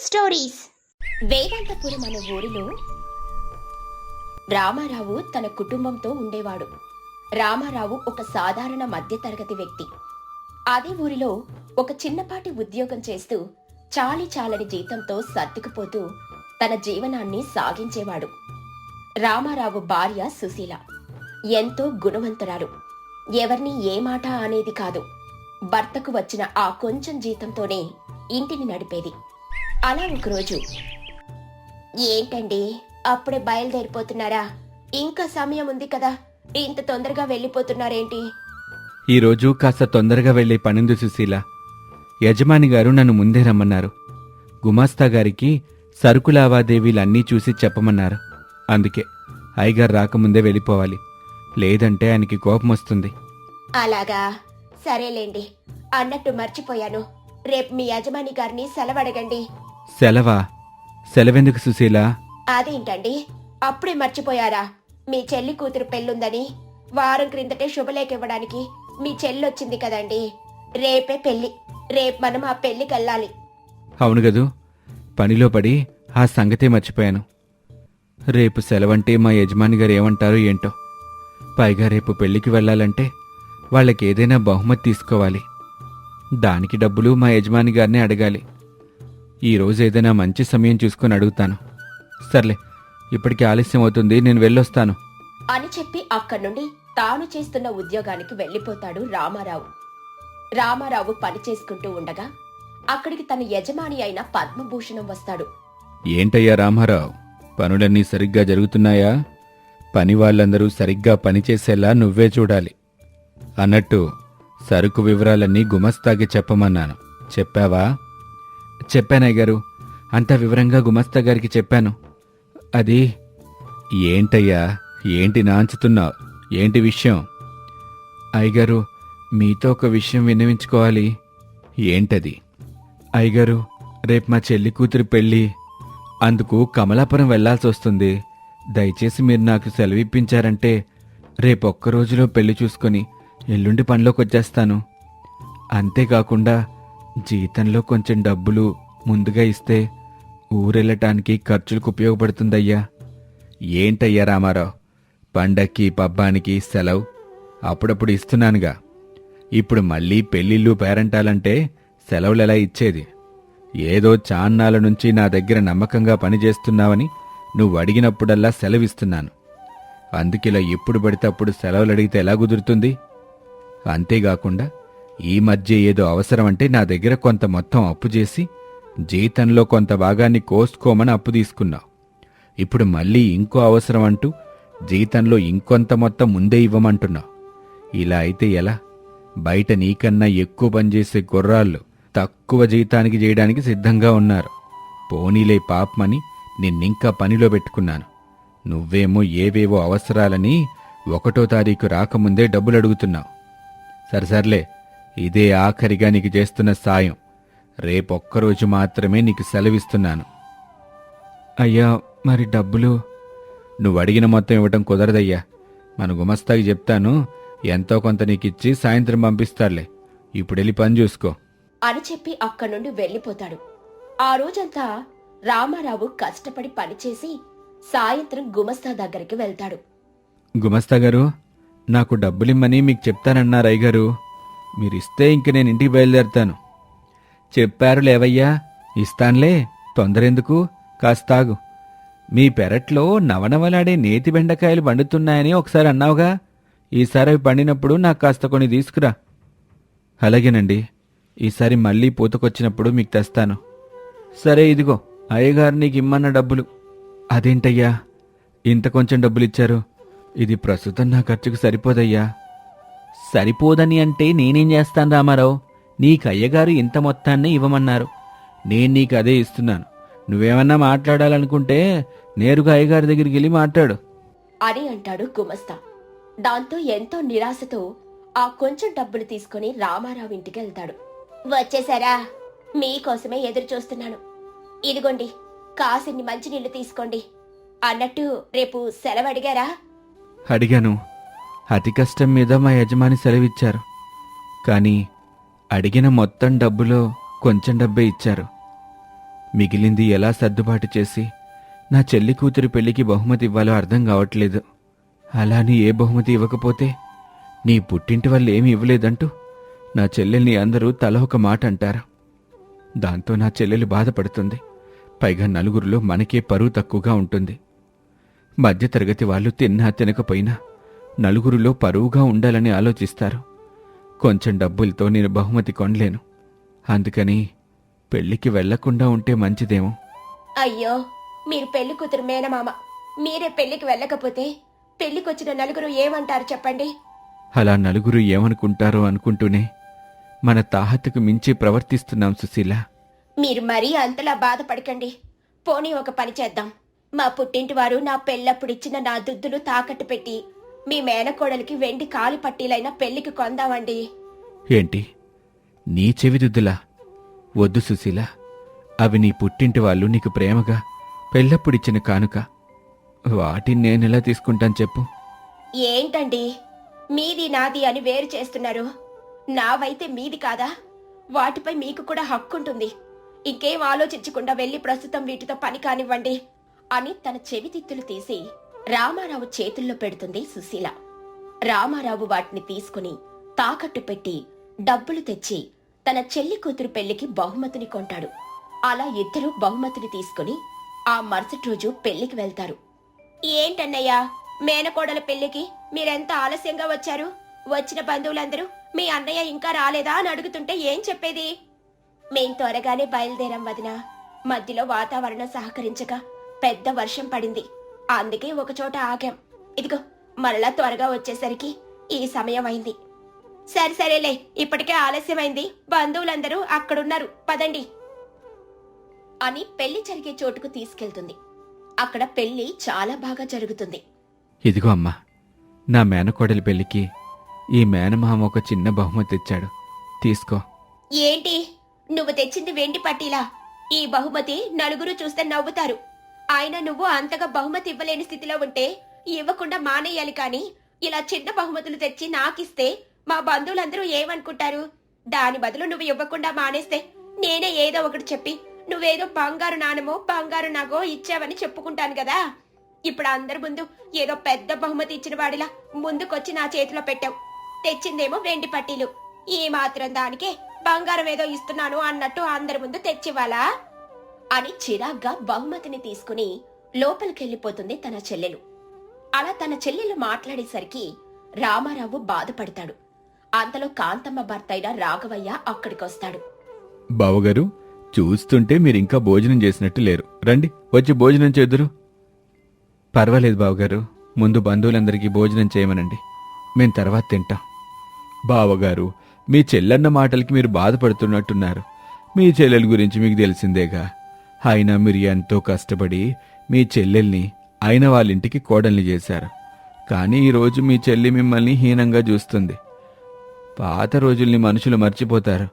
Stories. Vedanthapuram అనే ఊరిలో రామారావు తన కుటుంబంతో ఉండేవాడు. రామారావు ఒక సాధారణ మధ్యతరగతి వ్యక్తి. అదే ఊరిలో ఒక చిన్నపాటి ఉద్యోగం చేస్తూ చాలని జీతంతో సర్దుకుపోతూ తన జీవనాన్ని సాగించేవాడు. రామారావు భార్య సుశీల ఎంతో గుణవంతురాలు. ఎవరిని ఏ మాట అనేది కాదు. భర్తకు వచ్చిన ఆ కొంచెం జీతంతోనే ఇంటిని నడిపేది. అలా ఒకరోజు, ఏంటండి అప్పుడే బయలుదేరిపోతున్నారా? ఇంకా సమయం ఉంది కదా, ఇంత తొందరగా వెళ్ళిపోతున్నారేంటి? ఈరోజు కాస్త తొందరగా వెళ్లే పనుంది సుశీల. యజమాని గారు నన్ను ముందే రమ్మన్నారు. గుమాస్తా గారికి సరుకు లావాదేవీలన్నీ చూసి చెప్పమన్నారు. అందుకే అయ్యగారు రాకముందే వెళ్ళిపోవాలి, లేదంటే ఆయనకి కోపం వస్తుంది. అలాగా, సరేలేండి. అన్నట్టు మర్చిపోయాను, రేపు మీ యజమాని గారిని సెలవడగండి. సెలవా? సెలవెందుకు సుశీల? అదేంటండి అప్పుడే మర్చిపోయారా? మీ చెల్లి కూతురు పెళ్ళుందని వారం క్రిందటే శుభలేఖ ఇవ్వడానికి మీ చెల్లొచ్చింది కదండి. రేపే పెళ్లి, రేపు మనం ఆ పెళ్లికి వెళ్ళాలి. అవును గదు, పనిలో పడి ఆ సంగతే మర్చిపోయాను. రేపు సెలవంటే మా యజమాని గారు ఏమంటారో ఏంటో. పైగా రేపు పెళ్లికి వెళ్ళాలంటే వాళ్ళకేదైనా బహుమతి తీసుకోవాలి. దానికి డబ్బులు మా యజమాని గారినే అడగాలి. ఈరోజు ఏదైనా మంచి సమయం చూసుకుని అడుగుతాను. సర్లే, ఇప్పటికి ఆలస్యం అవుతుంది, నేను వెళ్ళొస్తాను అని చెప్పి అక్కడి నుండి తాను చేస్తున్న ఉద్యోగానికి వెళ్లిపోతాడు రామారావు. రామారావు పని చేసుకుంటూ ఉండగా అక్కడికి తన యజమాని అయిన పద్మభూషణం వస్తాడు. ఏంటయ్యా రామారావు, పనులన్నీ సరిగ్గా జరుగుతున్నాయా? పని వాళ్ళందరూ సరిగ్గా పనిచేసేలా నువ్వే చూడాలి. అన్నట్టు సరుకు వివరాలన్నీ గుమస్తాకి చెప్పమన్నాను, చెప్పావా? చెప్పానయ్య గారు, అంతా వివరంగా గుమస్తా గారికి చెప్పాను. అది ఏంటయ్యా, ఏంటి నాంచుతున్నావు? ఏంటి విషయం? అయ్యగారు, మీతో ఒక విషయం విన్నవించుకోవాలి. ఏంటది? అయ్యగారు, రేపు మా చెల్లి కూతురు పెళ్ళి, అందుకు కమలాపురం వెళ్లాల్సి వస్తుంది. దయచేసి మీరు నాకు సెలవిప్పించారంటే రేపొక్క రోజులో పెళ్లి చూసుకొని ఎల్లుండి పనిలోకి వచ్చేస్తాను. అంతేకాకుండా జీతంలో కొంచెం డబ్బులు ముందుగా ఇస్తే ఊరెళ్ళటానికి ఖర్చులకు ఉపయోగపడుతుందయ్యా. ఏంటయ్యా రామారావు, పండక్కి పబ్బానికి సెలవు అప్పుడప్పుడు ఇస్తున్నానుగా. ఇప్పుడు మళ్ళీ పెళ్ళిళ్ళు పేరంటాలంటే సెలవులెలా ఇచ్చేది? ఏదో చాన్నాల నుంచి నా దగ్గర నమ్మకంగా పనిచేస్తున్నావని నువ్వు అడిగినప్పుడల్లా సెలవిస్తున్నాను. అందుకిలా ఎప్పుడు పడితే అప్పుడు సెలవులు అడిగితే ఎలా కుదురుతుంది? అంతేకాకుండా ఈ మధ్య ఏదో అవసరమంటే నా దగ్గర కొంత మొత్తం అప్పు చేసి జీతంలో కొంత భాగాన్ని కోసుకోమని అప్పు తీసుకున్నావు. ఇప్పుడు మళ్ళీ ఇంకో అవసరం అంటూ జీతంలో ఇంకొంత మొత్తం ముందే ఇవ్వమంటున్నావు. ఇలా అయితే ఎలా? బయట నీకన్నా ఎక్కువ పనిచేసే కుర్రాళ్ళు తక్కువ జీతానికి చేయడానికి సిద్ధంగా ఉన్నారు. పోనీలే పాపమని నిన్నింకా పనిలో పెట్టుకున్నాను. నువ్వేమో ఏవేవో అవసరాలని 1వ తారీఖు రాకముందే డబ్బులు అడుగుతున్నావు. సర్లే, ఇదే ఆఖరిగా నీకు చేస్తున్న సాయం. రేపొక్కరోజు మాత్రమే నీకు సెలవిస్తున్నాను. అయ్యా, మరి డబ్బులు? నువ్వు అడిగిన మొత్తం ఇవ్వటం కుదరదయ్యా. మన గుమస్తాకి చెప్తాను, ఎంతో కొంత నీకిచ్చి సాయంత్రం పంపిస్తారులే. ఇప్పుడెళ్ళి పని చూసుకో అని చెప్పి అక్కడి నుండి వెళ్లిపోతాడు. ఆ రోజంతా రామారావు కష్టపడి పనిచేసి సాయంత్రం గుమస్తా దగ్గరికి వెళ్తాడు. గుమస్తా గారు, నాకు డబ్బులిమ్మని మీకు చెప్తానన్నారు అయ్యగారు. మీరిస్తే ఇంక నేను ఇంటికి బయలుదేరతాను. చెప్పారు లేవయ్యా, ఇస్తాన్లే, తొందరెందుకు, కాస్తాగు. మీ పెరట్లో నవనవలాడే నేతి బెండకాయలు పండుతున్నాయని ఒకసారి అన్నావుగా. ఈసారి అవి పండినప్పుడు నాకు కాస్త కొన్ని తీసుకురా. అలాగేనండి, ఈసారి మళ్ళీ పూతకొచ్చినప్పుడు మీకు తెస్తాను. సరే, ఇదిగో అయ్యగారు నీకు ఇమ్మన్న డబ్బులు. అదేంటయ్యా ఇంత కొంచెం డబ్బులిచ్చారు? ఇది ప్రస్తుతం నా ఖర్చుకు సరిపోదయ్యా. సరిపోదని అంటే నేనేం చేస్తాను రామారావు? నీకు అయ్యగారు ఇంత మొత్తాన్ని ఇవ్వమన్నారు, నేను నీకు అదే ఇస్తున్నాను. నువ్వేమన్నా మాట్లాడాలనుకుంటే నేరుగా అయ్యగారి దగ్గరికి వెళ్ళి మాట్లాడు అని అంటాడు గుమస్తా. దాంతో ఎంతో నిరాశతో ఆ కొంచెం డబ్బులు తీసుకుని రామారావు ఇంటికి వెళ్తాడు. వచ్చేసారా? మీకోసమే ఎదురు చూస్తున్నాను. ఇదిగోండి, కాసిన్ని మంచినీళ్లు తీసుకోండి. అన్నట్టు రేపు సెలవు అడిగారా? అడిగాను. అతి కష్టం మీద మా యజమాని సెలవిచ్చారు. కానీ అడిగిన మొత్తం డబ్బులో కొంచెం డబ్బే ఇచ్చారు. మిగిలింది ఎలా సర్దుబాటు చేసి నా చెల్లి కూతురు పెళ్లికి బహుమతి ఇవ్వాలో అర్థం కావట్లేదు. అలాని ఏ బహుమతి ఇవ్వకపోతే నీ పుట్టింటి వాళ్ళు ఏమీ ఇవ్వలేదంటూ నా చెల్లెల్ని అందరూ తల ఒక మాట అంటారు. దాంతో నా చెల్లెలు బాధపడుతుంది. పైగా నలుగురిలో మనకే పరువు తక్కువగా ఉంటుంది. మధ్యతరగతి వాళ్ళు తిన్నా తినకపోయినా నలుగురిలో పరువుగా ఉండాలని ఆలోచిస్తారు. కొంచెం డబ్బులతో నేను బహుమతి కొనలేను. అందుకని పెళ్లికి వెళ్లకుండా ఉంటే మంచిదేమో. అయ్యో, మీరు పెళ్లి కూతురు మేనమామ. మీరే పెళ్లికి వెళ్ళకపోతే పెళ్లికొచ్చిన నలుగురు ఏమంటారు చెప్పండి? అలా నలుగురు ఏమనుకుంటారో అనుకుంటూనే మన తాహతకు మించి ప్రవర్తిస్తున్నాం సుశీల. మీరు మరీ అంతలా బాధపడకండి. పోనీ ఒక పని చేద్దాం. మా పుట్టింటి వారు నా పెళ్ళప్పుడిచ్చిన నా దుద్దులు తాకట్టు పెట్టి మీ మేనకోడలికి వెండి కాలి పట్టీలైన పెళ్లికి కొందామండి. ఏంటి, నీ చెవిదిద్దులా? వద్దు సుశీల. అవి నీ పుట్టింటి వాళ్ళు నీకు ప్రేమగా పెళ్ళప్పుడిచ్చిన కానుక. వాటిని నేనెలా తీసుకుంటాను చెప్పు? ఏంటండి, మీది నాది అని వేరు చేస్తున్నారు? నావైతే మీది కాదా? వాటిపై మీకు కూడా హక్కుంటుంది. ఇంకేం ఆలోచించకుండా వెళ్లి ప్రస్తుతం వీటితో పని కానివ్వండి అని తన చెవితిత్తులు తీసి రామారావు చేతుల్లో పెడుతుంది సుశీల. రామారావు వాటిని తీసుకుని తాకట్టు పెట్టి డబ్బులు తెచ్చి తన చెల్లి కూతురు పెళ్లికి బహుమతిని కొంటాడు. అలా ఇద్దరూ బహుమతిని తీసుకుని ఆ మరుసటి రోజు పెళ్లికి వెళ్తారు. ఏంటన్నయ్యా, మేనకోడల పెళ్లికి మీరెంత ఆలస్యంగా వచ్చారు? వచ్చిన బంధువులందరూ మీ అన్నయ్య ఇంకా రాలేదా అని అడుగుతుంటే ఏం చెప్పేది? మేం త్వరగానే బయలుదేరాం వదినా. మధ్యలో వాతావరణం సహకరించక పెద్ద వర్షం పడింది. అందుకే ఒకచోట ఆగాం. ఇదిగో మరలా త్వరగా వచ్చేసరికి ఈ సమయం అయింది. సరేలే, ఇప్పటికే ఆలస్యమైంది. బంధువులందరూ అక్కడున్నారు, పదండి అని పెళ్లి జరిగే చోటుకు తీసుకెళ్తుంది. అక్కడ పెళ్లి చాలా బాగా జరుగుతుంది. ఇదిగో అమ్మా, నా మేనకోడలి పెళ్లికి ఈ మేనమామ ఒక చిన్న బహుమతి తెచ్చాడు, తీసుకో. ఏంటి, నువ్వు తెచ్చింది వెండి పట్టీలా? ఈ బహుమతి నలుగురు చూస్తే నవ్వుతారు. అయినా నువ్వు అంతగా బహుమతి ఇవ్వలేని స్థితిలో ఉంటే ఇవ్వకుండా మానేయాలి. కాని ఇలా చిన్న బహుమతులు తెచ్చి నాకిస్తే మా బంధువులందరూ ఏమనుకుంటారు? దాని బదులు నువ్వు ఇవ్వకుండా మానేస్తే నేనే ఏదో ఒకటి చెప్పి నువ్వేదో బంగారు నాణమో బంగారు నగో ఇచ్చావని చెప్పుకుంటాను కదా. ఇప్పుడు అందరి ముందు ఏదో పెద్ద బహుమతి ఇచ్చిన వాడిలా ముందుకొచ్చి నా చేతిలో పెట్టావు. తెచ్చిందేమో వెండి పట్టీలు. ఈ మాత్రం దానికే బంగారం ఏదో ఇస్తున్నాను అన్నట్టు అందరి ముందు తెచ్చివ్వాలా అని చిరాగ్గా బహుమతిని తీసుకుని లోపలికెళ్లిపోతుంది తన చెల్లెలు. అలా తన చెల్లెలు మాట్లాడేసరికి రామారావు బాధపడతాడు. అంతలో కాంతమ్మ భర్త అయిన రాఘవయ్య అక్కడికొస్తాడు. బావగారు, చూస్తుంటే మీరింకా భోజనం చేసినట్టు లేరు. రండి, వచ్చి భోజనం చేదురు. పర్వాలేదు బావగారు, ముందు బంధువులందరికీ భోజనం చేయమనండి, మేం తర్వాత తింటాం. బావగారు, మీ చెల్లన్న మాటలకి మీరు బాధపడుతున్నట్టున్నారు. మీ చెల్లెల గురించి మీకు తెలిసిందేగా. అయినా మీరు ఎంతో కష్టపడి మీ చెల్లెల్ని అయిన వాళ్ళింటికి కోడల్ని చేశారు. కానీ ఈరోజు మీ చెల్లి మిమ్మల్ని హీనంగా చూస్తుంది. పాత రోజుల్ని మనుషులు మర్చిపోతారు.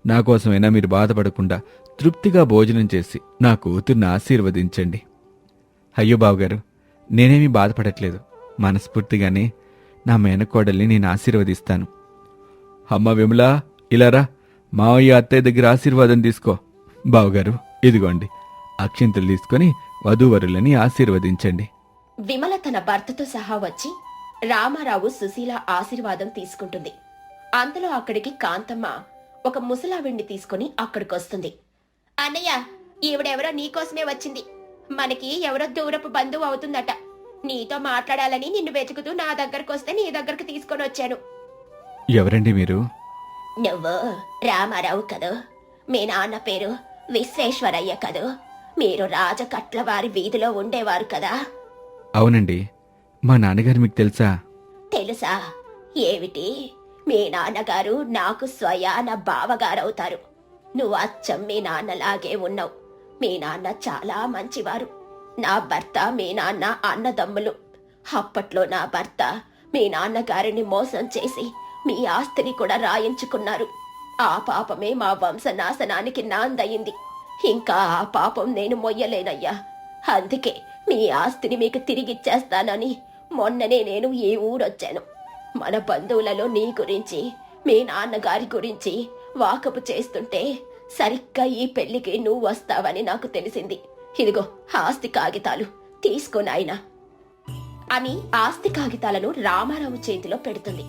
నా కోసమైనా మీరు బాధపడకుండా తృప్తిగా భోజనం చేసి నా కూతుర్ని ఆశీర్వదించండి. అయ్యో బావగారు, నేనేమీ బాధపడట్లేదు. మనస్ఫూర్తిగానే నా మేనకోడల్ని నేను ఆశీర్వదిస్తాను. అమ్మ విమలా, ఇలారా, మావయ్య అత్తయ్య దగ్గర ఆశీర్వాదం తీసుకో. బావగారు, ఇదిగోండి, అక్షింతలు తీసుకొని వధూవరులని ఆశీర్వదించండి. విమల తన భర్తతో సహా వచ్చి రామారావు సుశీల ఆశీర్వాదం తీసుకుంటుంది. అంతలో అక్కడికి కాంతమ్మ ఒక ముసలావిణ్ణి తీసుకుని అక్కడికొస్తుంది. అన్నయ్య, ఈవిడెవరో నీకోసమే వచ్చింది. మనకి ఎవరో దూరపు బంధువు అవుతుందట. నీతో మాట్లాడాలని నిన్ను వెతుకుతూ నా దగ్గరకొస్తే నీ దగ్గరకు తీసుకొని వచ్చాను. ఎవరండి మీరు? నువ్వు రామారావు కదూ? మీ నాన్న పేరు విశ్వేశ్వరయ్య కదూ? మీరు రాజకట్ల వారి వీధిలో ఉండేవారు కదా? అవునండి. మా నాన్నగారు మీకు తెలుసా? తెలుసా? ఏమిటి, మీ నాన్నగారు నాకు స్వయాన బావగారవుతారు. నువ్వు అచ్చం మీ నాన్నలాగే ఉన్నావు. మీ నాన్న చాలా మంచివారు. నా భర్త మీ నాన్న అన్నదమ్ములు. అప్పట్లో నా భర్త మీ నాన్నగారిని మోసం చేసి మీ ఆస్తిని కూడా రాయించుకున్నారు. ఆ పాపమే మా వంశనాశనానికి నాందయింది. ఇంకా ఆ పాపం నేను మొయ్యలేనయ్యా. అందుకే మీ ఆస్తిని మీకు తిరిగిచ్చేస్తానని మొన్ననే నేను ఈ ఊరొచ్చాను. మన బంధువులలో నీ గురించి, మీ నాన్నగారి గురించి వాకపు చేస్తుంటే సరిగ్గా ఈ పెళ్లికి నువ్వు వస్తావని నాకు తెలిసింది. ఇదిగో ఆస్తి కాగితాలు తీసుకో నాయనా అని ఆస్తి కాగితాలను రామారావు చేతిలో పెడుతుంది.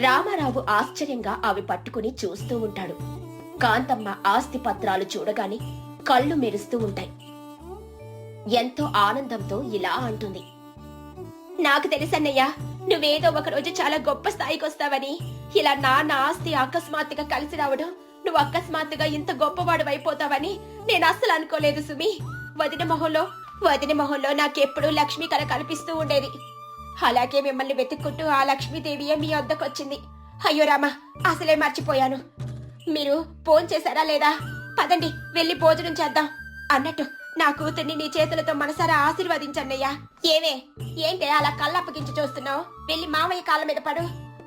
రామారావు ఆశ్చర్యంగా అవి పట్టుకుని చూస్తూ ఉంటాడు. కాంతమ్మ ఆస్తి పత్రాలు చూడగానే కళ్ళు మెరుస్తూ ఉంటాయి. ఎంతో ఆనందంతో ఇలా అంటుంది, నాకు తెలుసన్నయ్యా, నువ్వేదో ఒకరోజు చాలా గొప్ప స్థాయికి వస్తావని. ఇలా నాన్న ఆస్తి అకస్మాత్తుగా కలిసి రావడం, నువ్వు అకస్మాత్తుగా ఇంత గొప్పవాడు అయిపోతావని నేను అస్సలు అనుకోలేదు సుమి. వదిన మొహంలో నాకెప్పుడు లక్ష్మి కళ కనిపిస్తూ ఉండేది. అలాగే మిమ్మల్ని వెతుక్కుంటూ ఆ లక్ష్మీదేవియే మీ వద్దకొచ్చింది. అయ్యో రామా, అసలే మర్చిపోయాను. మీరు ఫోన్ చేశారా లేదా? పదండి వెళ్ళి భోజనం చేద్దాం. అన్నట్టు నా కూతుర్ని నీ చేతులతో మనసారా ఆశీర్వదించన్నయ్యా. ఏంటే అలా కళ్ళప్పగించి చూస్తున్నావు? వెళ్ళి మామయ్య కాళ్ళ మీద పడు.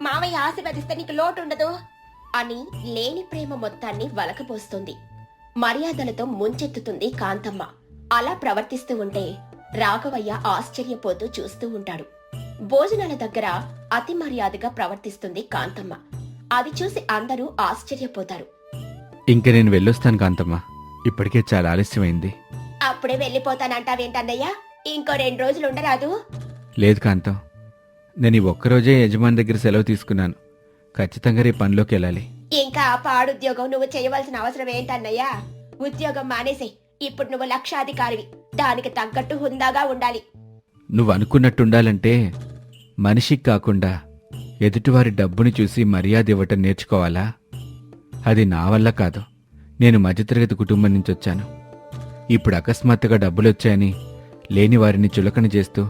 మామయ్య ఆశీర్వదిస్తే నీకు లోటు ఉండదు అని లేని ప్రేమ మొత్తాన్ని వలకపోస్తుంది. మర్యాదలతో ముంచెత్తుతుంది కాంతమ్మ. అలా ప్రవర్తిస్తూ ఉంటే రాఘవయ్య ఆశ్చర్యపోతూ చూస్తూ ఉంటాడు. భోజనాల దగ్గర అతి మర్యాదగా ప్రవర్తిస్తుంది కాంతమ్మ. అది చూసి అందరూ ఆశ్చర్యపోతారు. ఇంక నేను వెళ్ళొస్తాను కాంతమ్మ, ఇప్పటికే చాలా ఆలస్యమైంది. అప్పుడే వెళ్ళిపోతానంటావేంటన్నయ్యా? ఇంకో 2 రోజులు ఉండరాదు? లేదు కాంతం, నేను ఈ ఒక్కరోజే యజమాని దగ్గర సెలవు తీసుకున్నాను. ఖచ్చితంగా రేపు పనిలోకి వెళ్ళాలి. ఇంకా ఆ పాడుద్యోగం నువ్వు చేయవలసిన అవసరం ఏంటన్నయ్యా? ఉద్యోగం మానేసి ఇప్పుడు నువ్వు లక్షాధికారివి. దానికి తగ్గట్టు హుందాగా ఉండాలి. నువ్వు అనుకున్నట్టుండాలంటే మనిషికి కాకుండా ఎదుటివారి డబ్బుని చూసి మర్యాద ఇవ్వటం నేర్చుకోవాలా? అది నా వల్ల కాదు. నేను మధ్యతరగతి కుటుంబం నుంచి వచ్చాను. ఇప్పుడు అకస్మాత్తుగా డబ్బులొచ్చాయని లేని వారిని చులకన చేస్తూ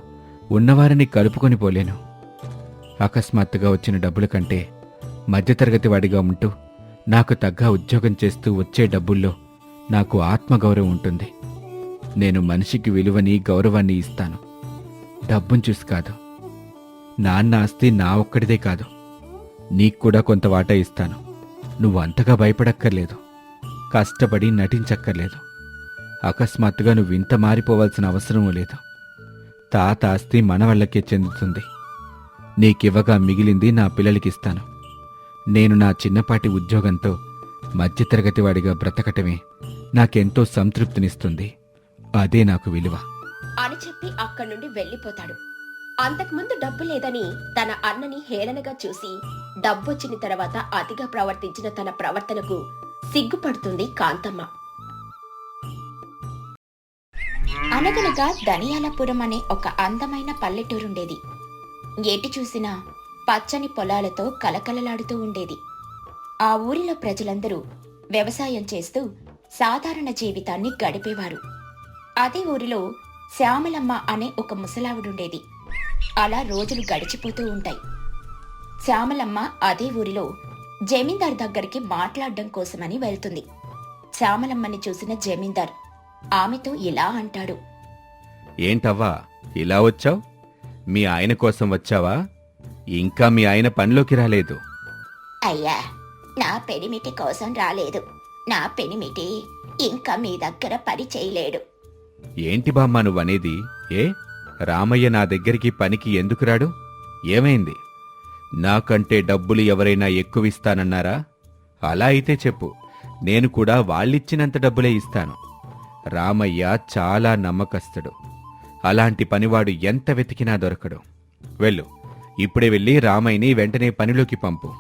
ఉన్నవారిని కలుపుకొని పోలేను. అకస్మాత్తుగా వచ్చిన డబ్బుల కంటే మధ్యతరగతి వాడిగా ఉంటూ నాకు తగ్గ ఉద్యోగం చేస్తూ వచ్చే డబ్బుల్లో నాకు ఆత్మగౌరవం ఉంటుంది. నేను మనిషికి విలువని గౌరవాన్ని ఇస్తాను, డబ్బును చూసి కాదు. నాన్న ఆస్తి నా ఒక్కడిదే కాదు, నీకు కూడా కొంత వాటా ఇస్తాను. నువ్వు అంతగా భయపడక్కర్లేదు, కష్టపడి నటించక్కర్లేదు. అకస్మాత్తుగా నువ్వు ఇంత మారిపోవాల్సిన అవసరమూ లేదు. తాత ఆస్తి మన వాళ్ళకే చెందుతుంది. నీకివ్వగా మిగిలింది నా పిల్లలకిస్తాను. నేను నా చిన్నపాటి ఉద్యోగంతో మధ్యతరగతి వాడిగా బ్రతకటమే నాకెంతో సంతృప్తినిస్తుంది. అదే నాకు విలువ అని చెప్పి అక్కడి నుండి వెళ్లిపోతాడు. అంతకుముందు డబ్బు లేదని తన అన్నని హేళనగా చూసి డబ్బొచ్చిన తర్వాత అతిగా ప్రవర్తించిన తన ప్రవర్తనకు సిగ్గుపడుతుంది కాంతమ్మ. అనగనగా ధనియాలపురం అనే ఒక అందమైన పల్లెటూరుండేది. ఎటు చూసినా పచ్చని పొలాలతో కలకలలాడుతూ ఉండేది. ఆ ఊరిలో ప్రజలందరూ వ్యవసాయం చేస్తూ సాధారణ జీవితాన్ని గడిపేవారు. అదే ఊరిలో శ్యామలమ్మ అనే ఒక ముసలావిడుండేది. అలా రోజులు గడిచిపోతూ ఉంటాయి. శ్యామలమ్మ అదే ఊరిలో జమీందార్ దగ్గరికి మాట్లాడడం కోసమని వెళ్తుంది. శ్యామలమ్మని చూసిన జమీందార్ ఆమెతో ఇలా అంటాడు, ఏంటవ్వా ఇలా వచ్చావు? మీ ఆయన కోసం వచ్చావా? ఇంకా మీ ఆయన పనిలోకి రాలేదు. అయ్యా, నా పెనిమిటి కోసం రాలేదు. నా పెనిమిటి ఇంకా మీ దగ్గర పని చేయలేడు. ఏంటి బామ్మ నువ్వనేది? రామయ్య నా దగ్గరికి పనికి ఎందుకు రాడు? ఏమైంది? నాకంటే డబ్బులు ఎవరైనా ఎక్కువిస్తానన్నారా? అలా అయితే చెప్పు, నేను కూడా వాళ్ళిచ్చినంత డబ్బులే ఇస్తాను. రామయ్య చాలా నమ్మకస్తుడు. అలాంటి పనివాడు ఎంత వెతికినా దొరకడు. వెళ్ళు, ఇప్పుడే వెళ్ళి రామయ్యని వెంటనే పనిలోకి పంపు.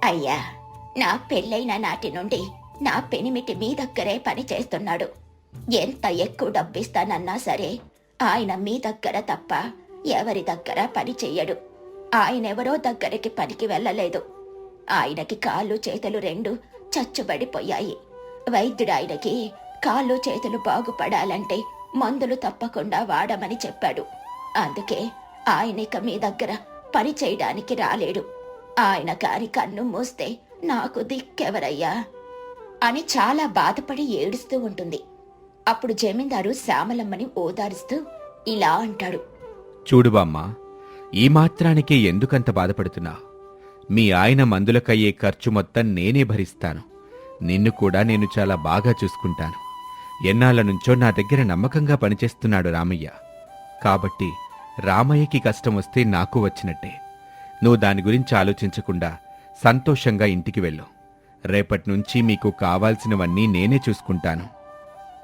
అయ్యా, నా పెళ్ళైన నాటి నుండి నా పెనిమిటి మీ దగ్గరే పని చేస్తున్నాడు. ఎంత ఎక్కువ డబ్బిస్తానన్నా సరే ఆయన మీ దగ్గర తప్ప ఎవరి దగ్గర పని చెయ్యడు. ఆయనెవరో దగ్గరికి పనికి వెళ్ళలేదు. ఆయనకి కాళ్ళు చేతులు 2 చచ్చుబడిపోయాయి. వైద్యుడు ఆయనకి కాళ్ళు చేతులు బాగుపడాలంటే మందులు తప్పకుండా వాడమని చెప్పాడు. అందుకే ఆయనిక మీ దగ్గర పని చేయడానికి రాలేడు. ఆయన కాని కన్ను మూస్తే నాకు దిక్కెవరయ్యా అని చాలా బాధపడి ఏడుస్తూ ఉంటుంది. అప్పుడు జమీందారు శ్యామలమ్మని ఓదారుస్తూ ఇలా అంటాడు, చూడు బామ్మ, ఈ మాత్రానికే ఎందుకంత బాధపడుతున్నా? మీ ఆయన మందులకయ్యే ఖర్చు మొత్తం నేనే భరిస్తాను. నిన్ను కూడా నేను చాలా బాగా చూసుకుంటాను. ఎన్నాళ్ల నుంచో నా దగ్గర నమ్మకంగా పనిచేస్తున్నాడు రామయ్య. కాబట్టి రామయ్యకి కష్టం వస్తే నాకు వచ్చినట్టే. నువ్వు దాని గురించి ఆలోచించకుండా సంతోషంగా ఇంటికి వెళ్ళు. రేపట్నుంచి మీకు కావాల్సినవన్నీ నేనే చూసుకుంటాను.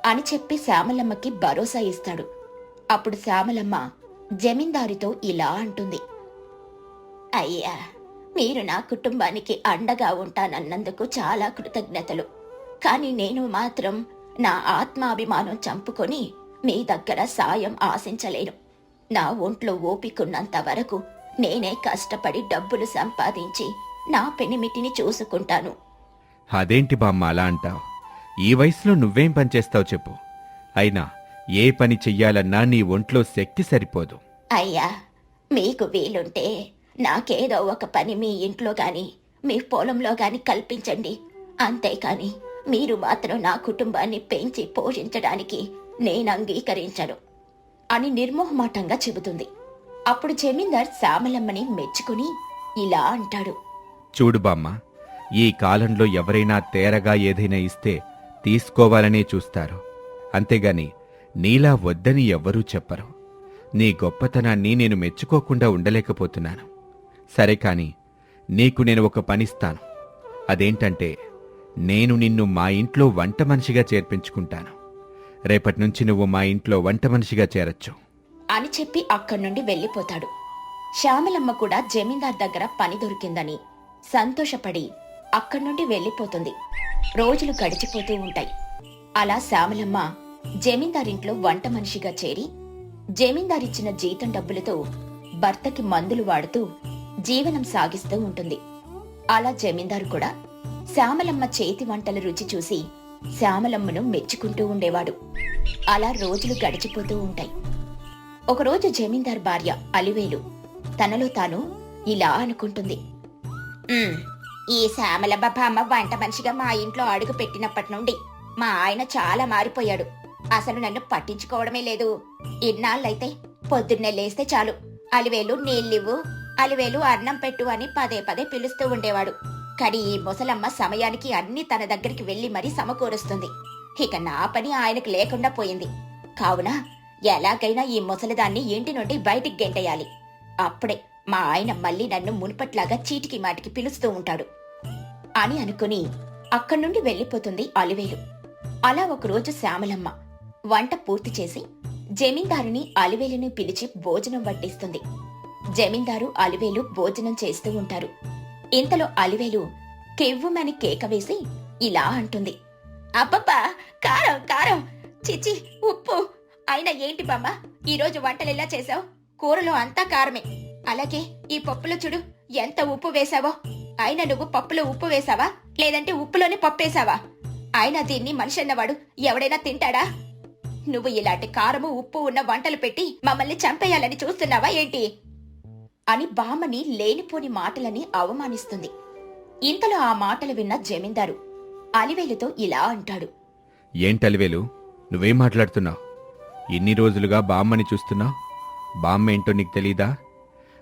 అని చెప్పి శ్యామలమ్మకి భరోసా ఇస్తాడు. అప్పుడు శ్యామలమ్మ జమీందారితో ఇలా అంటుంది. అయ్యా, మీరు నా కుటుంబానికి అండగా ఉంటానన్నందుకు చాలా కృతజ్ఞతలు. కాని నేను మాత్రం నా ఆత్మాభిమానం చంపుకొని మీ దగ్గర సాయం ఆశించలేను. నా ఒంట్లో ఓపికున్నంత వరకు నేనే కష్టపడి డబ్బులు సంపాదించి నా పెనిమిటిని చూసుకుంటాను. అదేంటి బామ్మ అలా అంటావు? ఈ వయసులో నువ్వేం పనిచేస్తావు చెప్పు. అయినా ఏ పని చెయ్యాలన్నా నీ ఒంట్లో శక్తి సరిపోదు. అయ్యా, మీకు వీలుంటే నాకేదో ఒక పని మీ ఇంట్లో గాని మీ పొలంలో గాని కల్పించండి. అంతేకాని మీరు మాత్రం నా కుటుంబాన్ని పెంచి పోషించడానికి నేను అంగీకరించను అని నిర్మోహమాటంగా చెబుతుంది. అప్పుడు జమీందార్ శ్యామలమ్మని మెచ్చుకుని ఇలా అంటాడు. చూడు బామ్మ, ఈ కాలంలో ఎవరైనా తేరగా ఏదైనా ఇస్తే తీసుకోవాలనే చూస్తారు. అంతేగాని నీలా వద్దని ఎవ్వరూ చెప్పరు. నీ గొప్పతనాన్ని నేను మెచ్చుకోకుండా ఉండలేకపోతున్నాను. సరే కాని నీకు నేను ఒక పనిస్తాను. అదేంటంటే నేను నిన్ను మా ఇంట్లో వంట మనిషిగా చేర్పించుకుంటాను. రేపటినుంచి నువ్వు మా ఇంట్లో వంట మనిషిగా చేరొచ్చు అని చెప్పి అక్కడి నుండి వెళ్ళిపోతాడు. శ్యామలమ్మ కూడా జమీందార్ దగ్గర పని దొరికిందని సంతోషపడి అక్కడి నుండి వెళ్ళిపోతుంది. రోజులు గడిచిపోతూ ఉంటాయి. అలా శ్యామలమ్మ జమీందారింట్లో వంట మనిషిగా చేరి జమీందారిచ్చిన జీతం డబ్బులతో భర్తకి మందులు వాడుతూ జీవనం సాగిస్తూ ఉంటుంది. అలా జమీందారు కూడా శ్యామలమ్మ చేతి వంటల రుచి చూసి శ్యామలమ్మను మెచ్చుకుంటూ ఉండేవాడు. అలా రోజులు గడిచిపోతూ ఉంటాయి. ఒకరోజు జమీందార్ భార్య అలివేలు తనలో తాను ఇలా అనుకుంటుంది. ఈ శ్యామలమ్మ బామ్మ వంట మనిషిగా మా ఇంట్లో అడుగు పెట్టినప్పటి నుండి మా ఆయన చాలా మారిపోయాడు. అసలు నన్ను పట్టించుకోవడమే లేదు. ఇన్నాళ్ళైతే పొద్దున్నే లేస్తే చాలు అలివేలు నీళ్ళివ్వు, అలివేలు అన్నం పెట్టు అని పదే పదే పిలుస్తూ ఉండేవాడు. కానీ ఈ ముసలమ్మ సమయానికి అన్ని తన దగ్గరికి వెళ్లి మరీ సమకూరుస్తుంది. ఇక నా పని ఆయనకు లేకుండా పోయింది. కావున ఎలాగైనా ఈ ముసలిదాన్ని ఇంటి నుండి బయటికి గెంటేయాలి. అప్పుడే మా ఆయన మళ్ళీ నన్ను మునుపట్లాగా చీటికి మాటికి పిలుస్తూ ఉంటాడు అని అనుకుని అక్కడి నుండి వెళ్లిపోతుంది అలివేలు. అలా ఒకరోజు శ్యామలమ్మ వంట పూర్తి చేసి జమీందారుని అలివేలుని పిలిచి భోజనం వడ్డిస్తుంది. జమీందారు అలివేలు భోజనం చేస్తూ ఉంటారు. ఇంతలో అలివేలు కెవ్వుమని కేక వేసి ఇలా అంటుంది. అబ్బబ్బా, కారం కారం, చిచి ఉప్పు. అయినా ఏంటి బామ్మ, ఈరోజు వంటలెలా చేశావు? కూరలో అంతా కారమే. అలాగే ఈ పప్పులో చూడు ఎంత ఉప్పు వేశావో. అయినా నువ్వు పప్పులో ఉప్పు వేశావా లేదంటే ఉప్పులోనే పప్పేశావా? అయినా దీన్ని మనిషి అన్నవాడు ఎవడైనా తింటాడా? నువ్వు ఇలాంటి కారము ఉప్పు ఉన్న వంటలు పెట్టి మమ్మల్ని చంపేయాలని చూస్తున్నావా ఏంటి అని బామ్మని లేనిపోని మాటలని అవమానిస్తుంది. ఇంతలో ఆ మాటలు విన్న జమీందారు అలివేలుతో ఇలా అంటాడు. ఏంటలివేలు, నువ్వేం మాట్లాడుతున్నావు? ఇన్ని రోజులుగా బామ్మని చూస్తున్నావు. బామ్మ ఏంటో నీకు తెలీదా?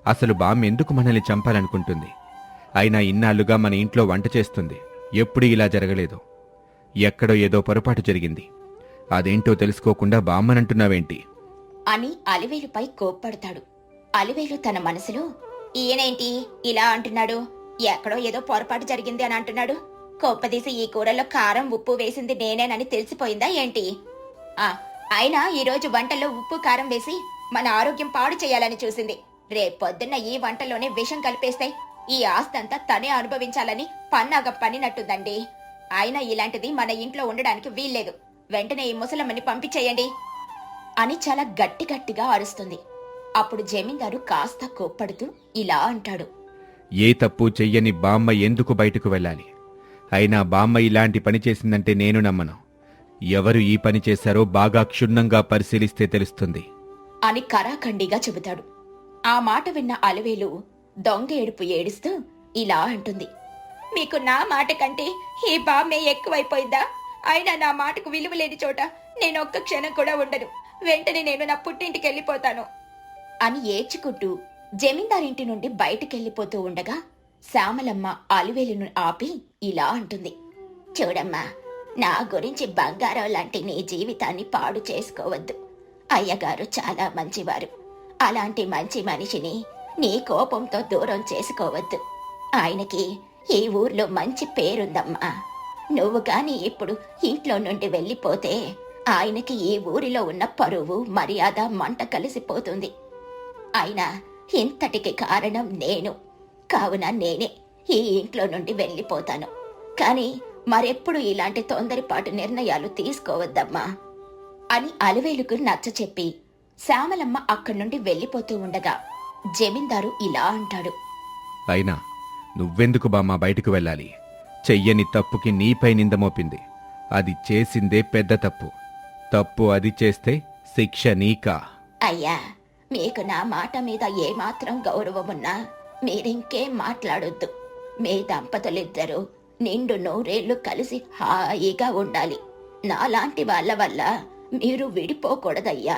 అసలు బామ్మ ఎందుకు మనల్ని చంపాలనుకుంటుంది? అయినా ఇన్నాళ్లుగా మన ఇంట్లో వంట చేస్తుంది. ఎప్పుడూ ఇలా జరగలేదు. ఎక్కడో ఏదో పొరపాటు జరిగింది. అదేంటో తెలుసుకోకుండా బామ్మనంటున్నావేంటి అని అలివేలుపై కోప్పడతాడు. అలివేలు తన మనసులో, ఈయనేంటి ఇలా అంటున్నాడు? ఎక్కడో ఏదో పొరపాటు జరిగింది అని అంటున్నాడు. కోప్పదీసి ఈ కూరలో కారం ఉప్పు వేసింది నేనేనని తెలిసిపోయిందా ఏంటి? అయినా ఈరోజు వంటల్లో ఉప్పు కారం వేసి మన ఆరోగ్యం పాడు చేయాలని చూసింది. రేపొద్దున్న ఈ వంటలోనే విషం కలిపేస్తే ఈ ఆస్తంతా తనే అనుభవించాలని పన్నాగ పనినట్టుందండి. అయినా ఇలాంటిది మన ఇంట్లో ఉండడానికి వీల్లేదు. వెంటనే ఈ ముసలమ్మని పంపించేయండి అని చాలా గట్టి గట్టిగా అరుస్తుంది. అప్పుడు జమీందారు కాస్త కోప్పడుతూ ఇలా అంటాడు. ఏ తప్పు చెయ్యని బామ్మ ఎందుకు బయటకు వెళ్ళాలి? అయినా బామ్మ ఇలాంటి పని చేసిందంటే నేను నమ్మను. ఎవరు ఈ పని చేశారో బాగా క్షుణ్ణంగా పరిశీలిస్తే తెలుస్తుంది అని కరాఖండిగా చెబుతాడు. ఆ మాట విన్న అలివేలు దొంగ ఏడుపు ఏడుస్తూ ఇలా అంటుంది. మీకు నా మాట కంటే ఈ బామ్మే ఎక్కువైపోయిందా? అయినా నా మాటకు విలువ లేని చోట నేను ఒక్క క్షణం కూడా ఉండను. వెంటనే నేను నా పుట్టింటికి వెళ్ళిపోతాను అని ఏడ్చుకుంటూ జమీందారింటి నుండి బయటికెళ్ళిపోతూ ఉండగా శ్యామలమ్మ అలివేలును ఆపి ఇలా అంటుంది. చూడమ్మా, నా గురించి బంగారం లాంటి నీ జీవితాన్ని పాడు చేసుకోవద్దు. అయ్యగారు చాలా మంచివారు. అలాంటి మంచి మనిషిని నీ కోపంతో దూరం చేసుకోవద్దు. ఆయనకి ఈ ఊర్లో మంచి పేరుందమ్మా. నువ్వు కాని ఇప్పుడు ఇంట్లో నుండి వెళ్ళిపోతే ఆయనకి ఈ ఊరిలో ఉన్న పరువు మర్యాద మంట కలిసిపోతుంది. అయినా ఇంతటికి కారణం నేను, కావున నేనే ఈ ఇంట్లో నుండి వెళ్ళిపోతాను. కాని మరెప్పుడు ఇలాంటి తొందరపాటు నిర్ణయాలు తీసుకోవద్దమ్మా అని అలివేలుకు నచ్చచెప్పి శ్యామలమ్మ అక్కడి నుండి వెళ్ళిపోతూ ఉండగా జమీందారు ఇలా అంటాడు. అయినా నువ్వెందుకు బామ్మ బయటకు వెళ్ళాలి? చెయ్యని తప్పుకి నీపై నింద మోపింది. అది చేసిందే పెద్ద తప్పు. తప్పు అది చేస్తే శిక్ష నీకా? అయ్యా, మీకు నా మాట మీద ఏమాత్రం గౌరవమున్నా మీరింకేం మాట్లాడొద్దు. మీ దంపతులిద్దరూ నిండు నూరేళ్లు కలిసి హాయిగా ఉండాలి. నాలాంటి వాళ్ళ వల్ల మీరు విడిపోకూడదయ్యా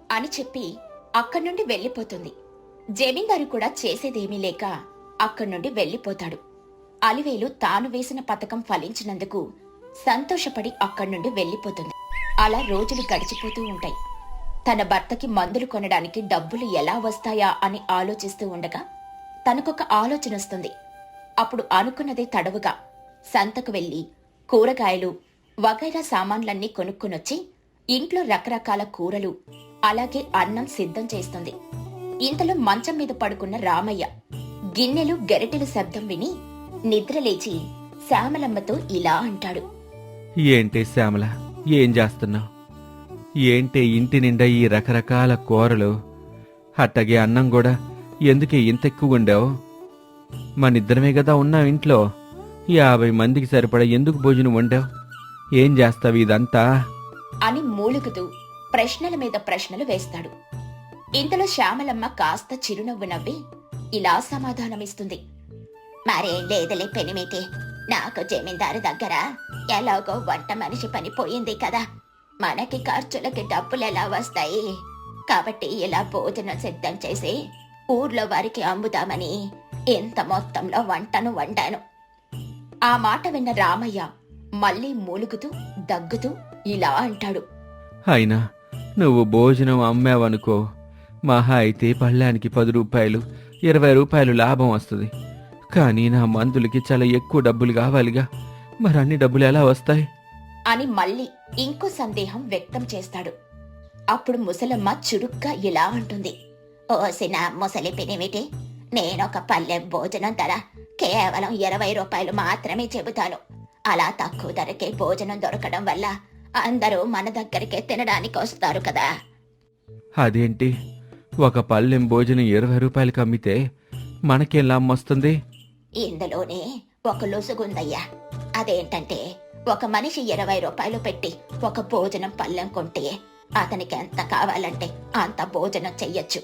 అని చెప్పి అక్కడి నుండి వెళ్ళిపోతుంది. జమీందారు కూడా చేసేదేమీ లేక అక్కడి నుండి వెళ్ళిపోతాడు. అలివేలు తాను వేసిన పథకం ఫలించినందుకు సంతోషపడి అక్కడి నుండి వెళ్ళిపోతుంది. అలా రోజులు గడిచిపోతూ ఉంటాయి. తన భర్తకి మందులు కొనడానికి డబ్బులు ఎలా వస్తాయా అని ఆలోచిస్తూ ఉండగా తనకొక ఆలోచన వస్తుంది. అప్పుడు అనుకున్నదే తడవుగా సంతకు వెళ్లి కూరగాయలు వగైరా సామాన్లన్నీ కొనుక్కొనొచ్చి ఇంట్లో రకరకాల కూరలు అలాగే అన్నం సిద్ధం చేస్తుంది. ఇంతలో మంచం మీద పడుకున్న రామయ్య గిన్నెలు గెరటెలు శబ్దం విని నిద్రలేచి శ్యామలమ్మతో ఇలా అంటాడు. ఏంటే శ్యామల, ఏం చేస్తున్నావు? ఏంటే ఇంటి నిండా ఈ రకరకాల కూరలు, అట్టగే అన్నం కూడా ఎందుకే ఇంత ఎక్కువ ఉండేవు? మనిద్దరమే కదా ఉన్నావు ఇంట్లో. 50 మందికి సరిపడా ఎందుకు భోజనం వండావు? ఏం చేస్తావు ఇదంతా అని మూలుగుతూ ప్రశ్నల మీద ప్రశ్నలు వేస్తాడు. ఇంతలో శ్యామలమ్మ కాస్త చిరునవ్వు నవ్వి ఇలా సమాధానమిస్తుంది. మరేం లేదులే పెనిమిటి, నాకు జమీందారు దగ్గర ఎలాగో వంట మనిషి పని పోయింది కదా, మనకి ఖర్చులకి డబ్బులు ఎలా వస్తాయి? కాబట్టి ఇలా భోజనం సిద్ధం చేసి ఊర్లో వారికి అమ్ముదామని ఇంత మొత్తంలో వంటను వండాను. ఆ మాట విన్న రామయ్య మళ్ళీ మూలుగుతూ దగ్గుతూ ఇలా అంటాడు. అయినా నువ్వు భోజనం అమ్మావనుకో, మహా అయితే పళ్ళానికి 10 రూపాయలు 20 రూపాయలు లాభం వస్తుంది. కానీ నా మందులకి చాలా ఎక్కువ డబ్బులు కావాలిగా, మరి అన్ని డబ్బులు ఎలా వస్తాయి అని మళ్ళీ ఇంకో సందేహం వ్యక్తం చేస్తాడు. అప్పుడు ముసలమ్మ చురుగ్గా ఇలా అంటుంది. ఓసిన ముసలి పెనిమిటి, నేనొక పల్లెం భోజనం ధర కేవలం 20 రూపాయలు మాత్రమే చెబుతాను. అలా తక్కువ ధరకే భోజనం దొరకడం వల్ల అందరూ మన దగ్గరికే తినడానికి వస్తారు కదా. అదేంటి, ఒక పళ్ళెం భోజనం 20 రూపాయలకి అమ్మితే మనకేం లాభం వస్తుంది? ఇందులోనే ఒక లొసుగుందయ్యా. అదేంటంటే ఒక మనిషి 20 రూపాయలు పెట్టి ఒక భోజనం పళ్ళెం కొంటే అతనికి ఎంత కావాలంటే అంత భోజనం చెయ్యొచ్చు.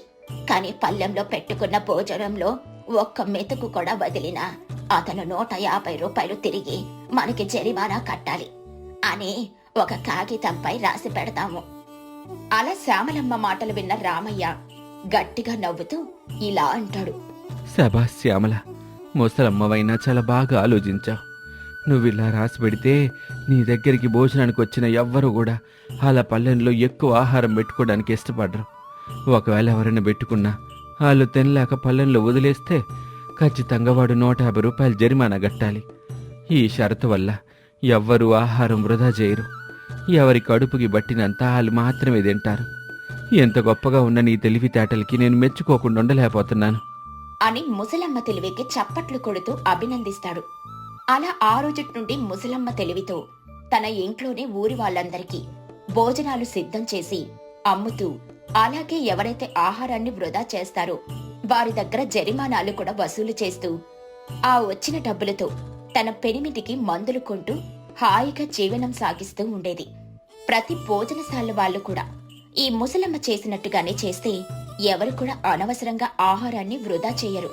కానీ పళ్ళెంలో పెట్టుకున్న భోజనంలో ఒక్క మెతుకు కూడా వదిలినా అతను 150 రూపాయలు తిరిగి మనకి జరిమానా కట్టాలి అని ఒక కాగితంపై రాసి పెడతాము. అలా శ్యామలమ్మ మాటలు విన్న రామయ్య గట్టిగా నవ్వుతూ ఇలా అంటాడు. శభాష్ శ్యామల, ముసలమ్మవైనా చాలా బాగా ఆలోచించావు. నువ్విలా రాసి పెడితే నీ దగ్గరికి భోజనానికి వచ్చిన ఎవ్వరూ కూడా అలా పల్లెంలో ఎక్కువ ఆహారం పెట్టుకోవడానికి ఇష్టపడరు. ఒకవేళ ఎవరైనా పెట్టుకున్నా వాళ్ళు తినలేక పల్లెంలో వదిలేస్తే ఖచ్చితంగా వాడు 150 రూపాయలు జరిమానా కట్టాలి. ఈ షరతు వల్ల ఎవ్వరూ ఆహారం వృధా చేయరు. ఎవరి కడుపుకి బట్టినంత వాళ్ళు మాత్రమే తింటారు. ఎంత గొప్పగా ఉన్న నీ తెలివితేటలకి నేను మెచ్చుకోకుండా ఉండలేకపోతున్నాను అని ముసలమ్మ తెలివికి చప్పట్లు కొడుతూ అభినందిస్తాడు. అలా ఆ రోజు నుండి ముసలమ్మ తెలివితో తన ఇంట్లోనే ఊరి వాళ్ళందరికీ భోజనాలు సిద్ధం చేసి అమ్ముతూ, అలాగే ఎవరైతే ఆహారాన్ని వృధా చేస్తారో వారి దగ్గర జరిమానాలు కూడా వసూలు చేస్తూ ఆ వచ్చిన డబ్బులతో తన పెనిమిటికి మందులు కొంటూ హాయిగా జీవనం సాగిస్తూ ఉండేది. ప్రతి భోజనశాల వాళ్ళు కూడా ఈ ముసలమ్మ చేసినట్టుగానే చేస్తే ఎవరు కూడా అనవసరంగా ఆహారాన్ని వృధా చేయరు.